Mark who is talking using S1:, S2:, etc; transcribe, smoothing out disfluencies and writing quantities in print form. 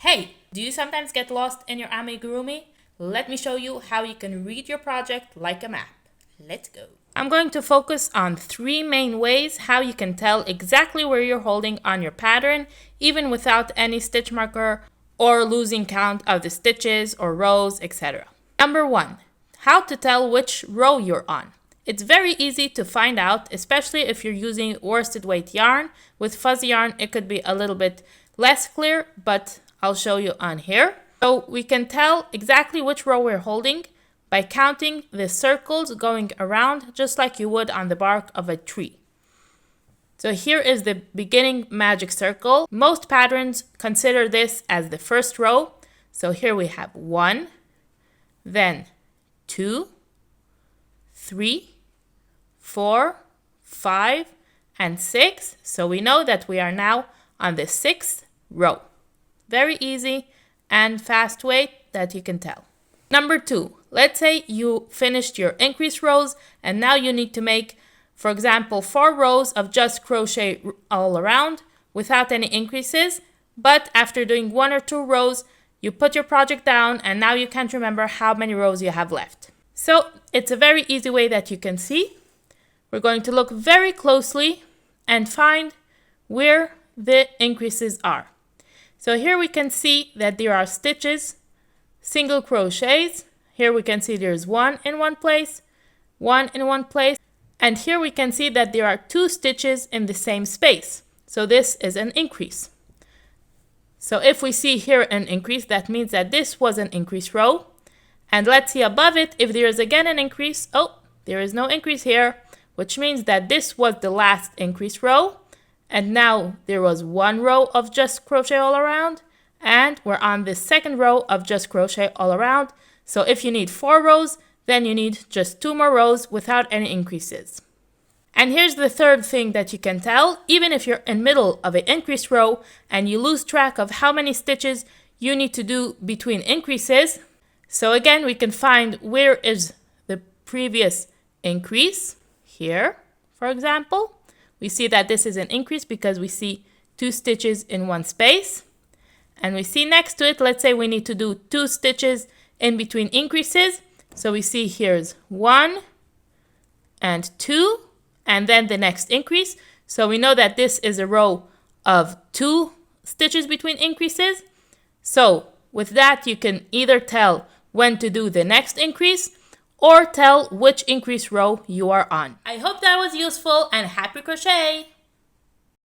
S1: Hey, do you sometimes get lost in your Amigurumi? Let me show you how you can read your project like a map. Let's go. I'm going to focus on three main ways how you can tell exactly where you're holding on your pattern, even without any stitch marker or losing count of the stitches or rows, etc. Number one, how to tell which row you're on. It's very easy to find out, especially if you're using worsted weight yarn. With fuzzy yarn, it could be a little bit less clear, but I'll show you on here. So we can tell exactly which row we're holding by counting the circles going around, just like you would on the bark of a tree. So here is the beginning magic circle. Most patterns consider this as the first row. So here we have 1, then 2, 3, 4, 5, and 6. So we know that we are now on the 6th row. Very easy and fast way that you can tell. Number 2, let's say you finished your increase rows and now you need to make, for example, 4 rows of just crochet all around without any increases. But after doing 1 or 2 rows, you put your project down and now you can't remember how many rows you have left. So it's a very easy way that you can see. We're going to look very closely and find where the increases are. So here we can see that there are stitches, single crochets. Here we can see there's 1 in one place, 1 in one place. And here we can see that there are 2 stitches in the same space. So this is an increase. So if we see here an increase, that means that this was an increase row. And let's see above it if there is again an increase. Oh, there is no increase here, which means that this was the last increase row. And now there was 1 row of just crochet all around, and we're on the 2nd row of just crochet all around. So if you need 4 rows, then you need just 2 more rows without any increases. And here's the third thing that you can tell. Even if you're in middle of an increase row and you lose track of how many stitches you need to do between increases. So again, we can find where is the previous increase. Here, for example. We see that this is an increase because we see 2 stitches in one space. And we see next to it, let's say we need to do 2 stitches in between increases. So we see here's 1 and 2, and then the next increase. So we know that this is a row of 2 stitches between increases. So with that, you can either tell when to do the next increase or tell which increase row you are on. I hope that was useful and happy crochet!